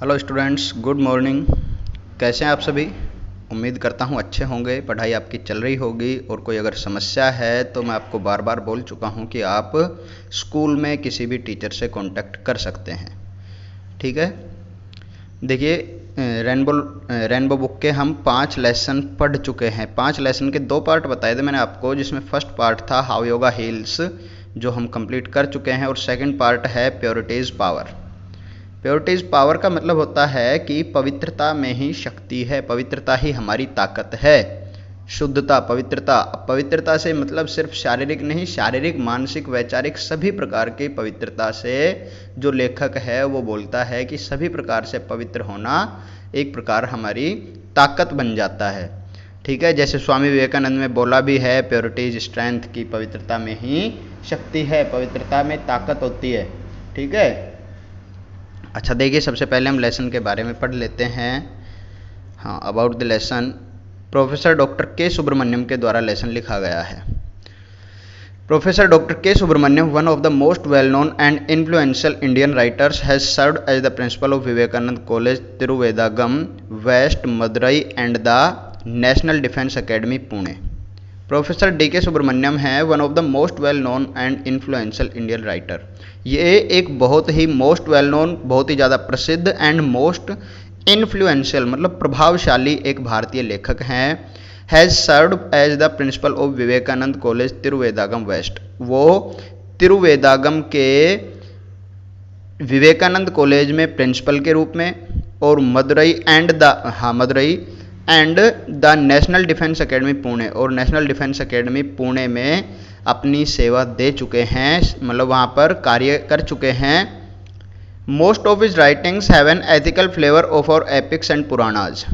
Hello students, good morning. कैसे हैं आप सभी? उम्मीद करता हूं अच्छे होंगे, पढ़ाई आपकी चल रही होगी। और कोई अगर समस्या है तो मैं आपको बार बार बोल चुका हूं कि आप स्कूल में किसी भी टीचर से कांटेक्ट कर सकते हैं। ठीक है, देखिए, रेनबो बुक के हम 5 लेसन पढ़ चुके हैं। 5 लेसन के 2 पार्ट बताए थे मैंने आपको, जिसमें फर्स्ट पार्ट था हाउ योगा हील्स, जो हम कंप्लीट कर चुके हैं, और सेकंड पार्ट है प्योरिटीज़ पावर। प्योरिटीज़ पावर का मतलब होता है कि पवित्रता में ही शक्ति है, पवित्रता ही हमारी ताकत है। शुद्धता, पवित्रता। पवित्रता से मतलब सिर्फ शारीरिक नहीं, शारीरिक, मानसिक, वैचारिक सभी प्रकार की पवित्रता से जो लेखक है वो बोलता है कि सभी प्रकार से पवित्र होना एक प्रकार हमारी ताकत बन जाता है। ठीक है, जैसे स्वामी विवेकानंद में बोला भी है, प्योरिटीज स्ट्रेंथ की, पवित्रता में ही शक्ति है, पवित्रता में ताकत होती है। ठीक है, अच्छा देखिए, सबसे पहले हम लेसन के बारे में पढ़ लेते हैं। हाँ, about the lesson, professor doctor K Subramaniam के द्वारा लेसन लिखा गया है। Professor doctor K Subramaniam, one of the most well known and influential Indian writers, has served as the principal of Vivekananda college Tiruvedagam west Madurai and the national defence academy Pune. Professor D K Subramaniam है one of the most well known and influential Indian writer. ये एक बहुत ही most well known, बहुत ही ज़्यादा प्रसिद्ध, and most influential मतलब प्रभावशाली एक भारतीय लेखक हैं। Has served as the principal of Vivekananda college Tiruvedagam west. वो तिरुवेदागम के विवेकानंद कॉलेज में प्रिंसिपल के रूप में, और Madurai and the national defence academy Pune, और नेशनल डिफेंस अकेडमी पुणे में अपनी सेवा दे चुके हैं, मतलब वहाँ पर कार्य कर चुके हैं। Most of his writings have an ethical flavour of और एपिक्स एंड पुराणाज।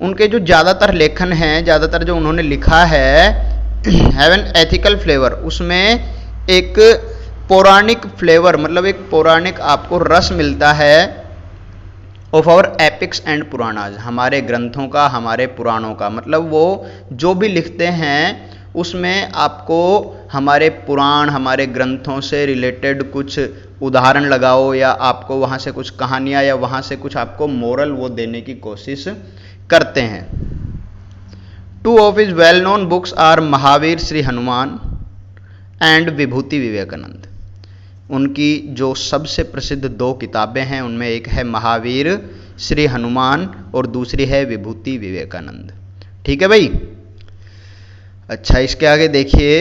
उनके जो ज़्यादातर लेखन हैं, ज़्यादातर जो उन्होंने लिखा है, हैव एन एथिकल फ्लेवर, उसमें एक पौराणिक फ्लेवर मतलब एक पौराणिक आपको रस मिलता है, of our epics and Puranas, हमारे ग्रंथों का, हमारे पुराणों का। मतलब वो जो भी लिखते हैं उसमें आपको हमारे पुराण, हमारे ग्रंथों से रिलेटेड कुछ उदाहरण लगाओ, या आपको वहाँ से कुछ कहानियाँ या वहाँ से कुछ आपको मोरल वो देने की कोशिश करते हैं। 2 of his well known books are Mahavir Shri Hanuman and Vibhuti Vivekananda. उनकी जो सबसे प्रसिद्ध 2 किताबें हैं उनमें एक है महावीर श्री हनुमान और दूसरी है विभूति विवेकानंद। ठीक है भाई। अच्छा, इसके आगे देखिए,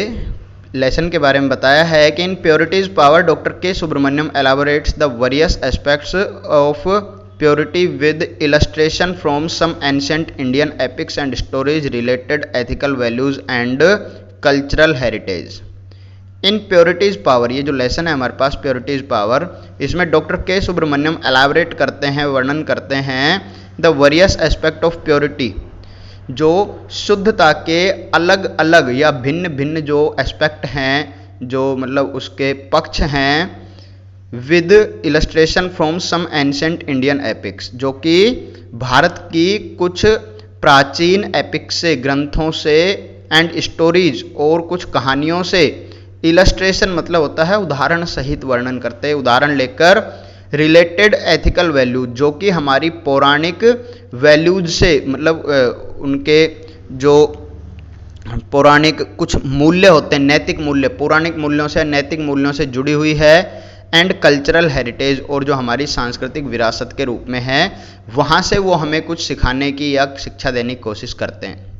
लेसन के बारे में बताया है कि इन purity's power doctor K Subramaniam elaborates the various aspects of purity with illustration from some ancient Indian epics and stories related ethical values and cultural heritage. In purity's power, ये जो लेसन है हमारे पास प्योरिटीज पावर, इसमें doctor K Subramaniam elaborate करते हैं, वर्णन करते हैं the various aspect of purity, जो शुद्धता के अलग अलग या भिन्न भिन्न जो एस्पेक्ट हैं, जो मतलब उसके पक्ष हैं, with illustration from some ancient Indian epics, जो कि भारत की कुछ प्राचीन एपिक्स से, ग्रंथों से, एंड स्टोरीज और कुछ कहानियों से, इलस्ट्रेशन मतलब होता है उदाहरण सहित वर्णन करते हैं, उदाहरण लेकर, रिलेटेड एथिकल वैल्यू, जो कि हमारी पौराणिक वैल्यूज से, मतलब उनके जो पौराणिक कुछ मूल्य होते हैं, नैतिक मूल्य, पौराणिक मूल्यों से, नैतिक मूल्यों से जुड़ी हुई है, एंड कल्चरल हेरिटेज, और जो हमारी सांस्कृतिक विरासत के रूप में है, वहाँ से वो हमें कुछ सिखाने की या शिक्षा देने की कोशिश करते हैं।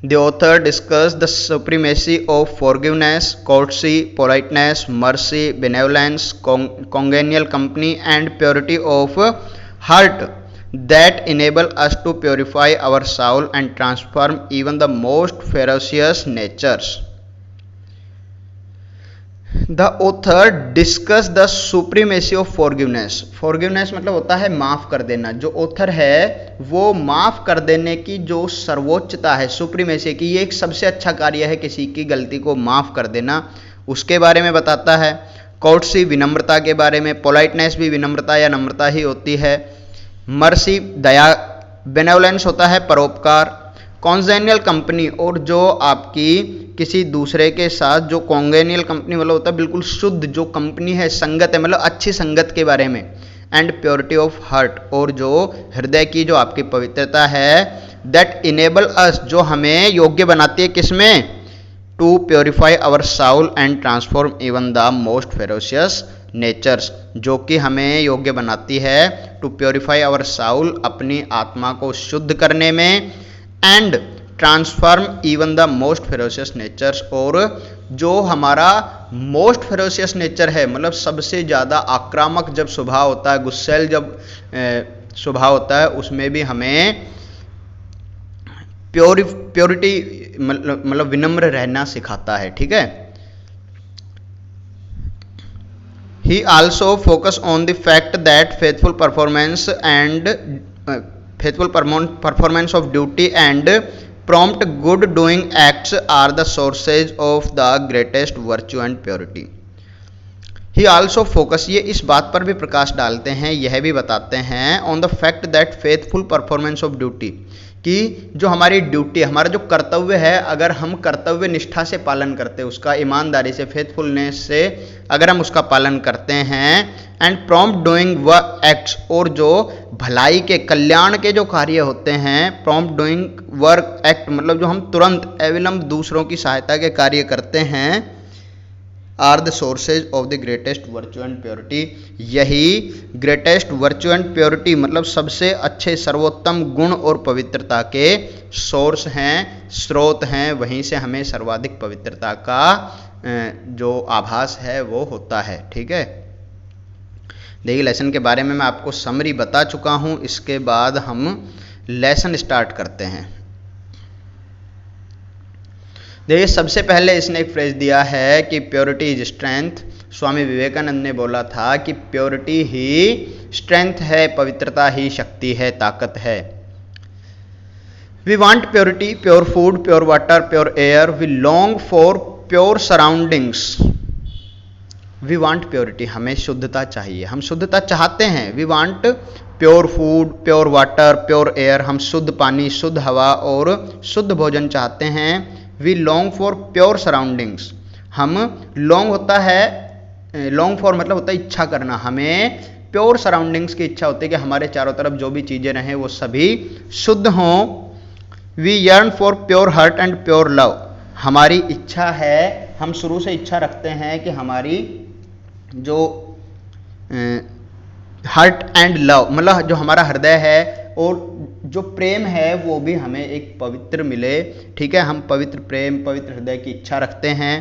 The author discussed the supremacy of forgiveness, courtesy, politeness, mercy, benevolence, congenial company, and purity of heart that enable us to purify our soul and transform even the most ferocious natures. The author discussed the supremacy of forgiveness. Forgiveness मतलब होता है माफ़ कर देना। जो author है वो माफ़ कर देने की जो सर्वोच्चता है, सुप्रीमेसी की, ये एक सबसे अच्छा कार्य है किसी की गलती को माफ़ कर देना, उसके बारे में बताता है। कोर्टसी, विनम्रता के बारे में। पोलाइटनेस भी विनम्रता या नम्रता ही होती है। मर्सी, दया। बेनेवलेंस होता है परोपकार। कॉन्जेनियल कंपनी, और जो आपकी किसी दूसरे के साथ जो कॉन्गेनियल कंपनी मतलब होता है बिल्कुल शुद्ध जो कंपनी है, संगत है, मतलब अच्छी संगत के बारे में। एंड प्योरिटी ऑफ हार्ट, और जो हृदय की जो आपकी पवित्रता है, दैट इनेबल अस, जो हमें योग्य बनाती है किसमें, to purify our soul and transform even the most ferocious natures, जो कि हमें योग्य बनाती है टू प्योरीफाई आवर साउल, अपनी आत्मा को शुद्ध करने में, and transform even the most ferocious natures, और जो हमारा मोस्ट फेरोशियस नेचर है, मतलब सबसे ज़्यादा आक्रामक जब स्वभाव होता है, गुस्सैल जब स्वभाव होता है, उसमें भी हमें प्योरिटी मतलब विनम्र रहना सिखाता है। ठीक है। He also focus on the fact that faithful performance of duty and prompt good doing acts are the sources of the greatest virtue and purity. He also focus, ये इस बात पर भी प्रकाश डालते हैं, यह भी बताते हैं, on the fact that faithful performance of duty, कि जो हमारी ड्यूटी, हमारा जो कर्तव्य है, अगर हम कर्तव्य निष्ठा से पालन करते हैं, उसका ईमानदारी से, फेथफुलनेस से अगर हम उसका पालन करते हैं, and prompt doing work acts, और जो भलाई के कल्याण के जो कार्य होते हैं, प्रॉम्प्ट डूइंग वर्क एक्ट मतलब जो हम तुरंत अविलंब दूसरों की सहायता के कार्य करते हैं, are the sources of the greatest virtue and purity, यही ग्रेटेस्ट वर्चू एंड प्योरिटी मतलब सबसे अच्छे सर्वोत्तम गुण और पवित्रता के सोर्स हैं, स्रोत हैं, वहीं से हमें सर्वाधिक पवित्रता का जो आभास है वो होता है। ठीक है। देखिए लेसन के बारे में मैं आपको समरी बता चुका हूं, इसके बाद हम लेसन स्टार्ट करते हैं। देखिए सबसे पहले इसने एक फ्रेज दिया है कि purity is strength. Swami Vivekananda ने बोला था कि प्योरिटी ही स्ट्रेंथ है, पवित्रता ही शक्ति है, ताकत है। We want purity, pure food, pure water, pure air, we long for pure surroundings. We want purity, हमें शुद्धता चाहिए, हम शुद्धता चाहते हैं। We want pure food, pure water, pure air, हम शुद्ध पानी, शुद्ध हवा और शुद्ध भोजन चाहते हैं। We long for pure surroundings, हम लॉन्ग होता है, लॉन्ग फॉर मतलब होता है इच्छा करना, हमें प्योर सराउंडिंग्स की इच्छा होती है कि हमारे चारों तरफ जो भी चीज़ें रहें वो सभी शुद्ध हों। We yearn for pure heart and pure love, हमारी इच्छा है, हम शुरू से इच्छा रखते हैं कि हमारी जो हार्ट एंड लव मतलब जो हमारा हृदय है और जो प्रेम है वो भी हमें एक पवित्र मिले। ठीक है, हम पवित्र प्रेम, पवित्र हृदय की इच्छा रखते हैं।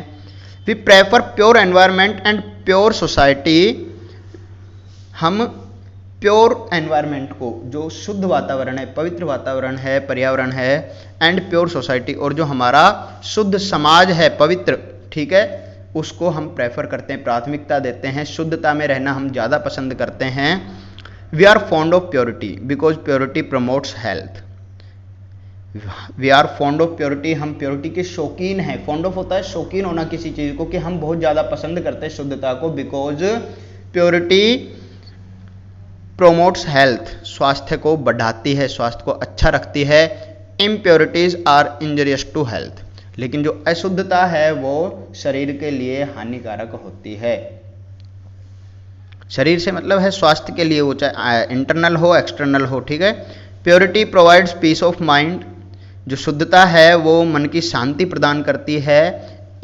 We prefer pure environment and pure society, हम प्योर एनवायरनमेंट को, जो शुद्ध वातावरण है, पवित्र वातावरण है, पर्यावरण है, एंड प्योर सोसाइटी, और जो हमारा शुद्ध समाज है पवित्र, ठीक है, उसको हम प्रेफर करते हैं, प्राथमिकता देते हैं, शुद्धता में रहना हम ज़्यादा पसंद करते हैं। We are fond of purity because purity promotes health. We are fond of purity, हम प्योरिटी के शौकीन हैं। फॉन्ड ऑफ होता है शौकीन होना किसी चीज़ को, कि हम बहुत ज़्यादा पसंद करते हैं शुद्धता को, बिकॉज प्योरिटी प्रोमोट्स हेल्थ, स्वास्थ्य को बढ़ाती है, स्वास्थ्य को अच्छा रखती है। Impurities are injurious to health, लेकिन जो अशुद्धता है वो शरीर के लिए हानिकारक होती है। शरीर से मतलब है स्वास्थ्य के लिए, वो चाहे इंटरनल हो एक्सटर्नल हो। ठीक है। Purity provides peace of mind, जो शुद्धता है वो मन की शांति प्रदान करती है।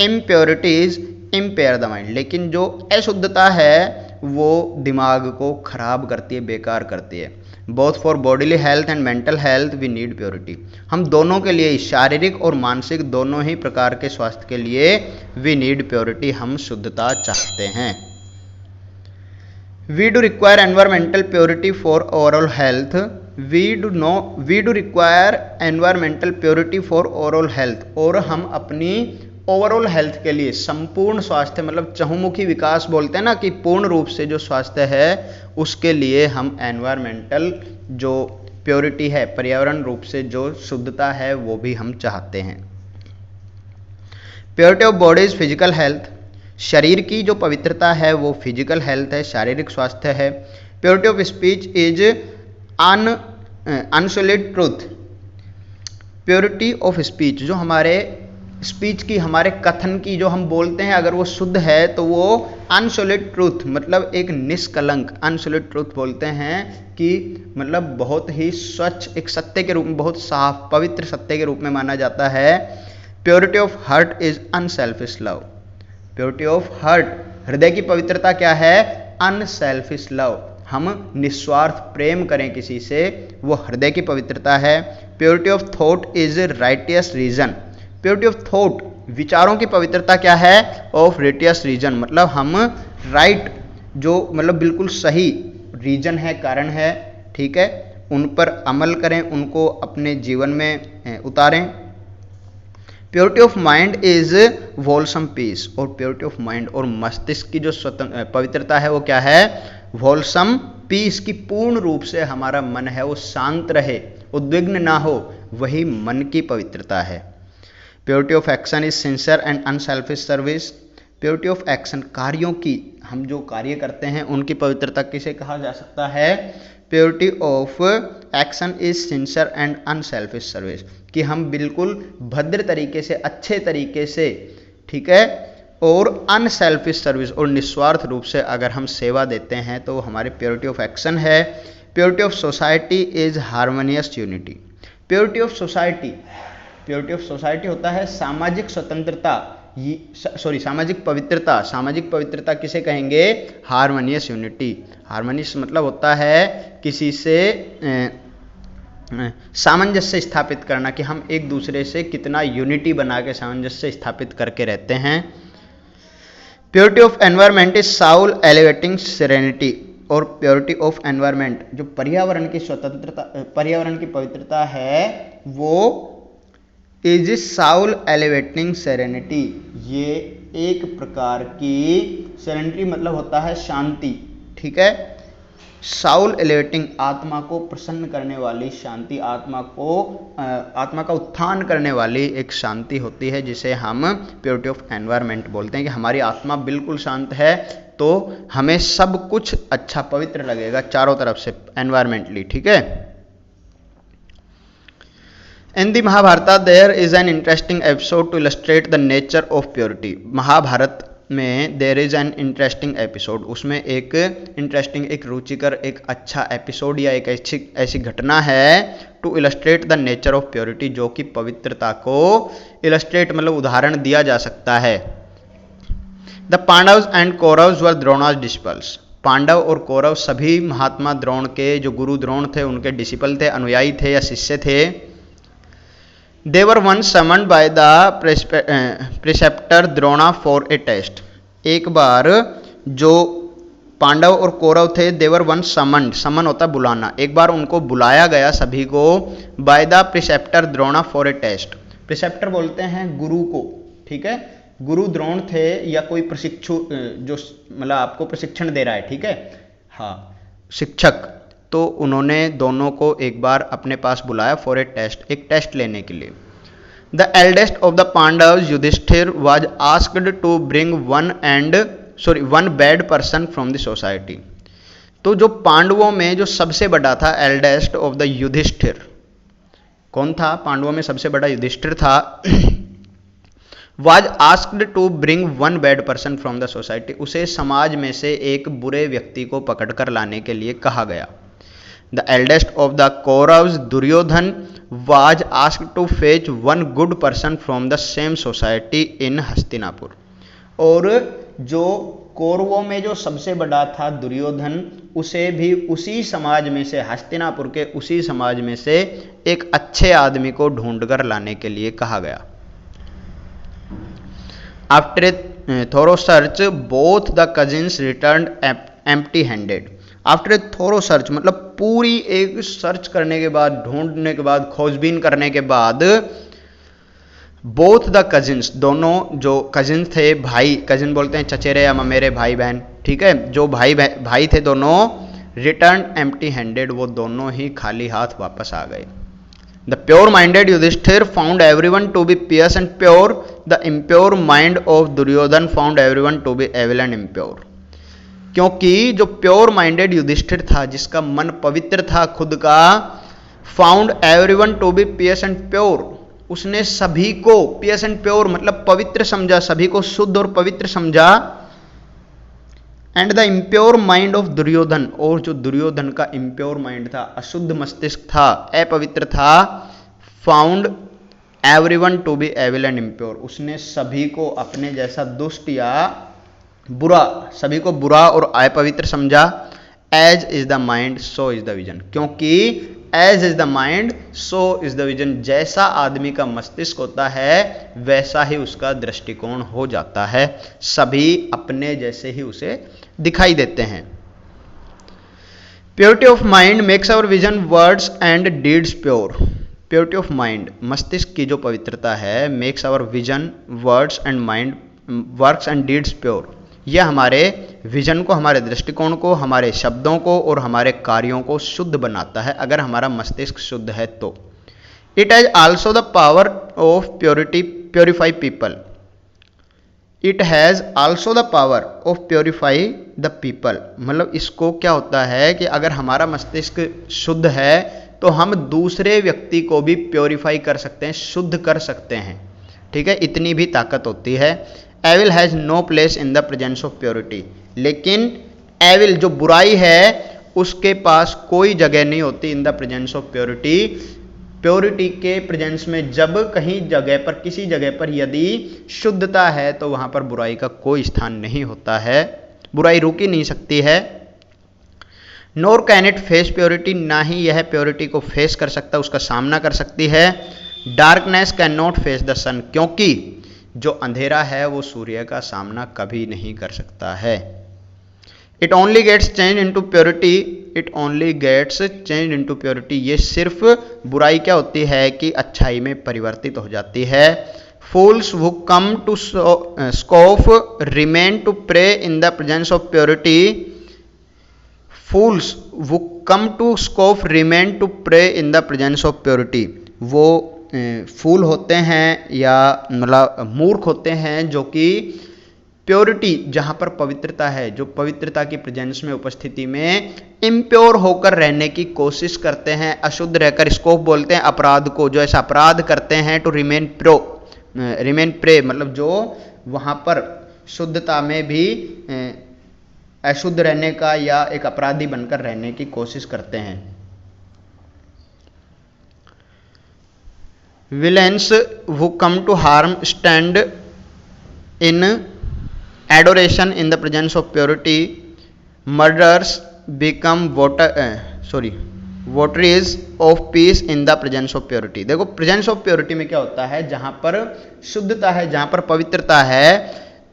इम्प्योरिटीज इम्पेयर द माइंड, लेकिन जो अशुद्धता है वो दिमाग को खराब करती है, बेकार करती है। Both for bodily health and mental health we need purity, हम दोनों के लिए, शारीरिक और मानसिक दोनों ही प्रकार के स्वास्थ्य के लिए वी नीड प्योरिटी, हम शुद्धता चाहते हैं। We do require environmental purity for overall health. We do require environmental purity for overall health. और हम अपनी ओवरऑल हेल्थ के लिए, संपूर्ण स्वास्थ्य मतलब चहुमुखी विकास बोलते हैं ना, कि पूर्ण रूप से जो स्वास्थ्य है उसके लिए हम एनवायरमेंटल जो प्योरिटी है, पर्यावरण रूप से जो शुद्धता है वो भी हम चाहते हैं। Purity of body is physical health, शरीर की जो पवित्रता है वो फिजिकल हेल्थ है, शारीरिक स्वास्थ्य है। Purity of speech is unsullied truth, purity of speech, जो हमारे स्पीच की, हमारे कथन की, जो हम बोलते हैं अगर वो शुद्ध है तो वो अनसोलिड ट्रूथ, मतलब एक निष्कलंक, अनसोलिड ट्रूथ बोलते हैं कि मतलब बहुत ही स्वच्छ, एक सत्य के रूप में, बहुत साफ पवित्र सत्य के रूप में माना जाता है। Purity of heart is unselfish love. Purity of heart, हृदय की पवित्रता क्या है? अनसेल्फिश लव, हम निस्वार्थ प्रेम करें किसी से, वो हृदय की पवित्रता है। Purity of thought is righteous reason. Purity of thought, विचारों की पवित्रता क्या है? ऑफ राइटियस रीजन, मतलब हम राइट, जो मतलब बिल्कुल सही रीजन है, कारण है, ठीक है, उन पर अमल करें, उनको अपने जीवन में उतारें। Purity of mind is wholesome peace, और प्योरिटी ऑफ माइंड और मस्तिष्क की जो पवित्रता है वो क्या है? वॉलसम पीस, की पूर्ण रूप से हमारा मन है वो शांत रहे, उद्विग्न ना हो, वही मन की पवित्रता है। Purity of action is sincere and unselfish service. Purity of action, कार्यों की, हम जो कार्य करते हैं उनकी पवित्रता किसे कहा जा सकता है? Purity of action is sincere and unselfish service, कि हम बिल्कुल भद्र तरीके से, अच्छे तरीके से, ठीक है, और अनसेल्फिश सर्विस, और निस्वार्थ रूप से अगर हम सेवा देते हैं तो हमारी प्योरिटी ऑफ एक्शन है। Purity of society is harmonious unity. Purity of society, purity of society होता है सामाजिक स्वतंत्रता, सामाजिक पवित्रता। सामाजिक पवित्रता किसे कहेंगे? Harmonious unity. हार्मोनियस मतलब होता है किसी से सामंजस्य स्थापित करना, कि हम एक दूसरे से कितना यूनिटी बना के सामंजस्य स्थापित करके रहते हैं। Purity of environment is Saul elevating serenity, और प्योरिटी ऑफ एनवायरमेंट, जो पर्यावरण की स्वतंत्रता, पर्यावरण की पवित्रता है, वो इज साउल एलिवेटिंग सेरेनिटी, ये एक प्रकार की, सेरेनिटी मतलब होता है शांति, ठीक है, साउल एलिवेटिंग, आत्मा को प्रसन्न करने वाली शांति, आत्मा का उत्थान करने वाली एक शांति होती है, जिसे हम प्योरिटी ऑफ एनवायरनमेंट बोलते हैं, कि हमारी आत्मा बिल्कुल शांत है तो हमें सब कुछ अच्छा पवित्र लगेगा चारों तरफ से, एनवायरमेंटली, ठीक है। In the Mahabharata, there is an interesting episode to illustrate the nature of purity. Mahabharat में there is an interesting episode, उसमें एक इंटरेस्टिंग, एक रुचिकर, एक अच्छा एपिसोड या एक ऐसी घटना है to illustrate the nature of purity, जो कि पवित्रता को illustrate मतलब उदाहरण दिया जा सकता है। The Pandavas and Kauravas were Drona's disciples. Pandav और कौरव सभी महात्मा द्रोण के, जो गुरु द्रोण थे, उनके डिसिपल थे, अनुयायी थे या शिष्य थे। They were once summoned by the preceptor Drona for a test. एक बार जो पांडव और कौरव थे, they were once summoned, समन होता बुलाना, एक बार उनको बुलाया गया सभी को, by the preceptor Drona for a test. preceptor बोलते हैं गुरु को, ठीक है, गुरु द्रोण थे या कोई प्रशिक्षु, जो मतलब आपको प्रशिक्षण दे रहा है, ठीक है, हाँ, शिक्षक, तो उन्होंने दोनों को एक बार अपने पास बुलाया फॉर ए टेस्ट, एक टेस्ट लेने के लिए। The eldest of the Pandavas Yudhishthir was asked to bring one bad person from the society. तो जो पांडवों में जो सबसे बड़ा था, एल्डेस्ट ऑफ द युधिष्ठिर, कौन था? पांडवों में सबसे बड़ा युधिष्ठिर था। Was asked to bring one bad person from the society, उसे समाज में से एक बुरे व्यक्ति को पकड़कर लाने के लिए कहा गया। The eldest of the Kauravas, Duryodhan, was asked to fetch one good person from the same society in Hastinapur. और जो कौरवों में जो सबसे बड़ा था दुर्योधन, उसे भी उसी समाज में से, हस्तिनापुर के उसी समाज में से एक अच्छे आदमी को ढूंढकर लाने के लिए कहा गया। After a thorough search, both the cousins returned empty-handed. After a thorough search मतलब पूरी एक सर्च करने के बाद, ढूंढने के बाद, खोजबीन करने के बाद, बोथ द कजिन्स, दोनों जो कजिन्स थे, भाई, कजिन बोलते हैं चचेरे या ममेरे भाई बहन, ठीक है, जो भाई थे दोनों, रिटर्न एम्प्टी हैंडेड, वो दोनों ही खाली हाथ वापस आ गए। The pure minded Yudhishthir found everyone to be pious and pure, the impure mind of Duryodhan found everyone to be evil and impure. क्योंकि जो प्योर माइंडेड युधिष्ठिर था, जिसका मन पवित्र था खुद का, found everyone to be pious and pure, उसने सभी को, पियस एंड प्योर मतलब पवित्र समझा, सभी को शुद्ध और पवित्र समझा। And the impure mind of Duryodhan, और जो दुर्योधन का इम्प्योर माइंड था, अशुद्ध मस्तिष्क था, अपवित्र था, found everyone to be evil and impure, उसने सभी को अपने जैसा दुष्ट या बुरा, सभी को बुरा और अपवित्र समझा। As is the mind so is the vision, क्योंकि as is the mind so is the vision, जैसा आदमी का मस्तिष्क होता है वैसा ही उसका दृष्टिकोण हो जाता है, सभी अपने जैसे ही उसे दिखाई देते हैं। Purity of mind makes our vision, words and deeds pure. Purity of mind, मस्तिष्क की जो पवित्रता है, makes our vision, words and mind, works and deeds pure, यह हमारे विजन को, हमारे दृष्टिकोण को, हमारे शब्दों को और हमारे कार्यों को शुद्ध बनाता है, अगर हमारा मस्तिष्क शुद्ध है तो। It has also the power of purity, purify people. It has also the power of purify the people, मतलब इसको क्या होता है कि अगर हमारा मस्तिष्क शुद्ध है तो हम दूसरे व्यक्ति को भी प्योरीफाई कर सकते हैं, शुद्ध कर सकते हैं, ठीक है, इतनी भी ताकत होती है। Evil has no place in the presence of purity, लेकिन एविल जो बुराई है उसके पास कोई जगह नहीं होती in the presence of purity. Purity के प्रेजेंस में जब कहीं जगह पर, किसी जगह पर यदि शुद्धता है तो वहां पर बुराई का कोई स्थान नहीं होता है, बुराई रुक ही नहीं सकती है। नोर कैन इट फेस प्योरिटी, ना ही यह प्योरिटी को फेस कर सकता, उसका सामना कर सकती है। Darkness can not face the sun, क्योंकि जो अंधेरा है वो सूर्य का सामना कभी नहीं कर सकता है। It only gets change into purity, it only gets change into purity, ये सिर्फ बुराई क्या होती है कि अच्छाई में परिवर्तित हो जाती है। Fools who come to scoff remain to pray in the presence of purity, fools who come to scoff remain to pray in the presence of purity, वो फूल होते हैं या मतलब मूर्ख होते हैं जो कि प्योरिटी, जहां पर पवित्रता है, जो पवित्रता की प्रेजेंस में, उपस्थिति में इम्प्योर होकर रहने की कोशिश करते हैं, अशुद्ध रहकर, स्कोप बोलते हैं अपराध को, जो ऐसा अपराध करते हैं, टू रिमेन प्रे मतलब जो वहां पर शुद्धता में भी अशुद्ध रहने का या एक अपराधी बनकर रहने की कोशिश करते हैं। Villains who come to harm stand in adoration in the presence of purity, murderers become votaries of peace in the presence of purity। देखो presence of purity में क्या होता है, जहां पर शुद्धता है, जहां पर पवित्रता है,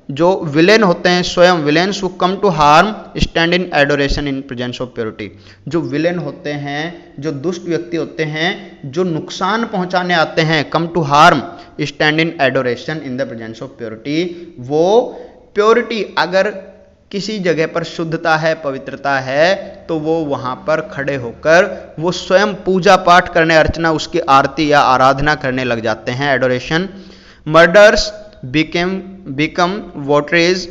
जो विलेन होते हैं स्वयं, villains who come to harm stand in adoration in presence of purity, जो विलेन होते हैं, जो दुष्ट व्यक्ति होते हैं, जो नुकसान पहुंचाने आते हैं, come to harm stand in adoration in the presence of purity, वो प्योरिटी, अगर किसी जगह पर शुद्धता है, पवित्रता है, तो वो वहां पर खड़े होकर वो स्वयं पूजा पाठ करने, अर्चना, उसकी आरती या आराधना करने लग जाते हैं, adoration. Murders become votaries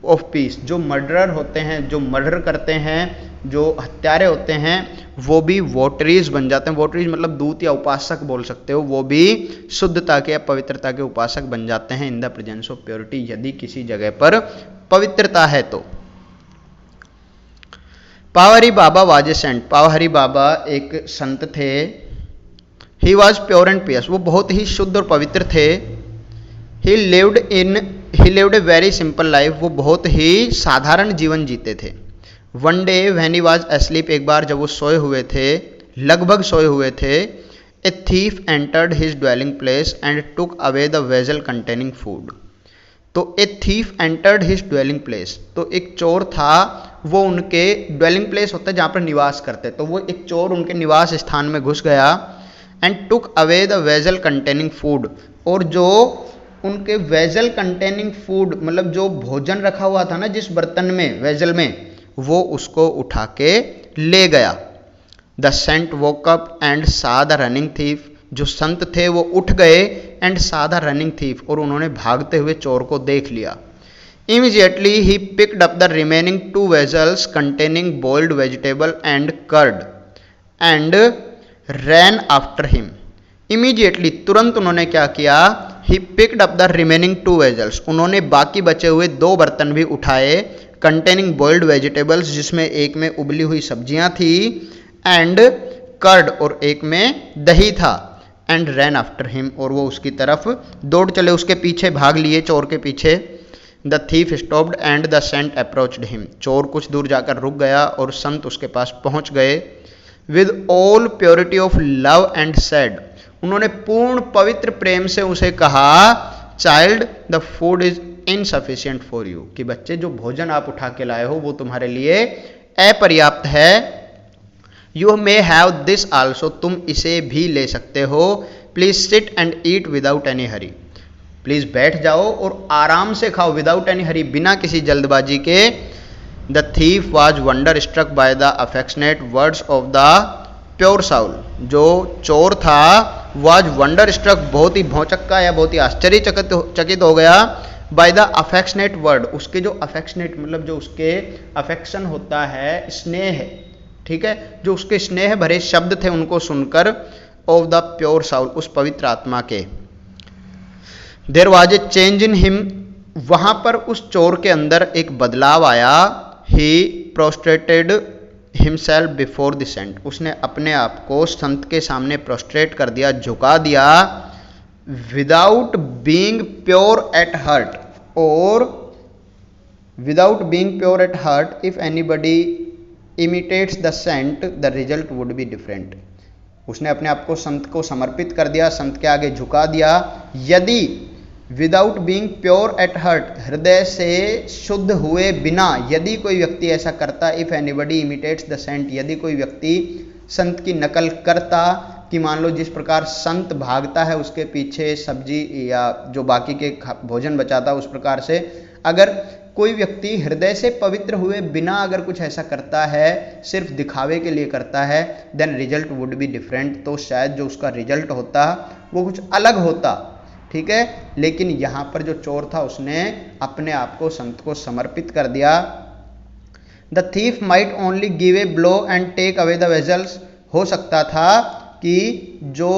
of peace, जो मर्डरर होते हैं, जो मर्डर करते हैं, जो हत्यारे होते हैं, वो भी वोटरीज बन जाते हैं। वोटरीज मतलब दूत या उपासक बोल सकते हो, वो भी शुद्धता के या पवित्रता के उपासक बन जाते हैं इन द प्रेजेंस ऑफ प्योरिटी, यदि किसी जगह पर पवित्रता है तो। पावहरी बाबा वाज ए सेंट, पावहरी बाबा एक संत थे। ही वॉज प्योर एंड पियस, वो बहुत ही शुद्ध और पवित्र थे। ही lived a very simple life, वो बहुत ही साधारण जीवन जीते थे। One day when he was asleep, एक बार जब वो सोए हुए थे, लगभग सोए हुए थे, a thief entered his dwelling place and took away the vessel containing food. तो a thief entered his dwelling place, तो एक चोर था, वो उनके ड्वेलिंग प्लेस होता है जहाँ पर निवास करते, तो वो एक चोर उनके निवास स्थान में घुस गया। And took away the vessel containing food, और जो उनके वेजल कंटेनिंग फूड मतलब जो भोजन रखा हुआ था ना जिस बर्तन में, वेजल में, वो उसको उठा के ले गया। The saint woke up and saw the running thief, जो संत थे वो उठ गए, and saw the running thief, और उन्होंने भागते हुए चोर को देख लिया। Immediately he picked up the remaining 2 vessels containing boiled vegetable and curd and ran after him. Immediately तुरंत उन्होंने क्या किया, he picked up the remaining 2 vessels, उन्होंने बाकी बचे हुए 2 बर्तन भी उठाए, कंटेनिंग बॉइल्ड वेजिटेबल्स, जिसमें एक में उबली हुई सब्जियां थी, एंड कर्ड, और एक में दही था, एंड रैन आफ्टर हिम, और वो उसकी तरफ दौड़ चले, उसके पीछे भाग लिए, चोर के पीछे। The thief stopped and the saint approached him, चोर कुछ दूर जाकर रुक गया और संत उसके पास पहुंच गए। With all purity of love and said, उन्होंने पूर्ण पवित्र प्रेम से उसे कहा, child the food is insufficient for you, कि बच्चे जो भोजन आप उठा के लाए हो वो तुम्हारे लिए अपर्याप्त है। You may have this also, तुम इसे भी ले सकते हो। Please sit and eat without any Hari, please बैठ जाओ और आराम से खाओ, विदाउट एनी हरी, बिना किसी जल्दबाजी के। The thief was wonder struck by the affectionate words of the pure soul, जो चोर था वॉज वंडर स्ट्रक, बहुत ही भौचक्का या बहुत ही आश्चर्यचकित हो गया, बाय द अफेक्शनेट वर्ड, उसके जो अफेक्शनेट मतलब जो उसके अफेक्शन होता है, स्नेह, ठीक है, जो उसके स्नेह भरे शब्द थे उनको सुनकर, ऑफ द प्योर साउल, उस पवित्र आत्मा के। There was a change in him, वहां पर उस चोर के अंदर एक बदलाव आया। He prostrated himself before the saint, उसने अपने आप को संत के सामने प्रोस्ट्रेट कर दिया, झुका दिया। Without being pure at heart, और without being pure at heart, if anybody imitates the saint the result would be different, उसने अपने आप को संत को समर्पित कर दिया, संत के आगे झुका दिया। यदि without being pure at heart, हृदय से शुद्ध हुए बिना यदि कोई व्यक्ति ऐसा करता, if anybody imitates the saint, यदि कोई व्यक्ति संत की नकल करता, कि मान लो जिस प्रकार संत भागता है उसके पीछे सब्जी या जो बाकी के भोजन बचाता, उस प्रकार से अगर कोई व्यक्ति हृदय से पवित्र हुए बिना अगर कुछ ऐसा करता है, सिर्फ दिखावे के लिए करता है, then result would be different, तो शायद जो उसका रिजल्ट होता वो कुछ अलग होता, ठीक है। लेकिन यहाँ पर जो चोर था उसने अपने आप को संत को समर्पित कर दिया। The thief might only give a blow and take away the vessels, हो सकता था कि जो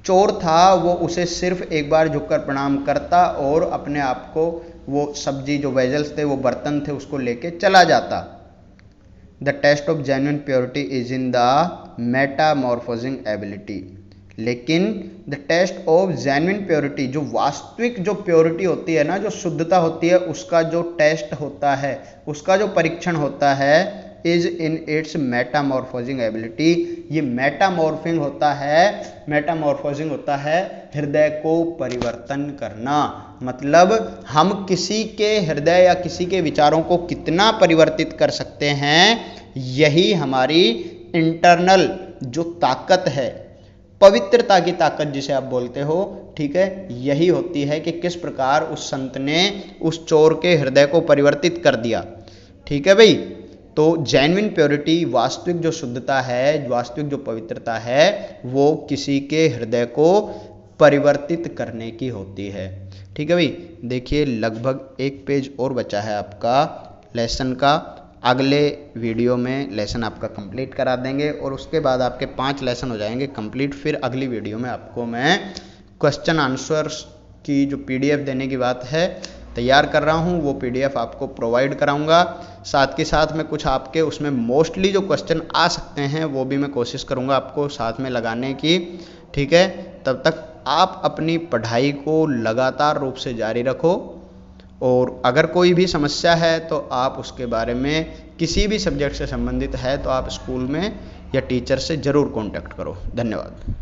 चोर था वो उसे सिर्फ एक बार झुककर प्रणाम करता और अपने आप को वो सब्जी जो वेजल्स थे वो बर्तन थे उसको लेके चला जाता। The test of genuine purity is in the metamorphosing ability, लेकिन the test of genuine purity, जो वास्तविक जो प्योरिटी होती है ना, जो शुद्धता होती है, उसका जो टेस्ट होता है, उसका जो परीक्षण होता है, इज इन इट्स मेटामॉर्फोजिंग एबिलिटी, ये मेटामॉर्फिंग होता है, मेटामॉर्फोजिंग होता है हृदय को परिवर्तन करना, मतलब हम किसी के हृदय या किसी के विचारों को कितना परिवर्तित कर सकते हैं, यही हमारी इंटरनल जो ताकत है, पवित्रता की ताकत जिसे आप बोलते हो, ठीक है, यही होती है कि किस प्रकार उस संत ने उस चोर के हृदय को परिवर्तित कर दिया, ठीक है भाई। तो जेन्युइन प्योरिटी, वास्तविक जो शुद्धता है, वास्तविक जो पवित्रता है, वो किसी के हृदय को परिवर्तित करने की होती है, ठीक है भाई। देखिए लगभग 1 पेज और बचा है आपका लेसन का, अगले वीडियो में लेसन आपका कंप्लीट करा देंगे और उसके बाद आपके 5 लेसन हो जाएंगे कंप्लीट। फिर अगली वीडियो में आपको मैं क्वेश्चन आंसर्स की जो PDF देने की बात है तैयार कर रहा हूँ, वो PDF आपको प्रोवाइड कराऊंगा। साथ के साथ में कुछ आपके उसमें मोस्टली जो क्वेश्चन आ सकते हैं वो भी मैं कोशिश करूँगा आपको साथ में लगाने की, ठीक है। तब तक आप अपनी पढ़ाई को लगातार रूप से जारी रखो और अगर कोई भी समस्या है तो आप उसके बारे में किसी भी सब्जेक्ट से संबंधित है तो आप स्कूल में या टीचर से ज़रूर कांटेक्ट करो। धन्यवाद।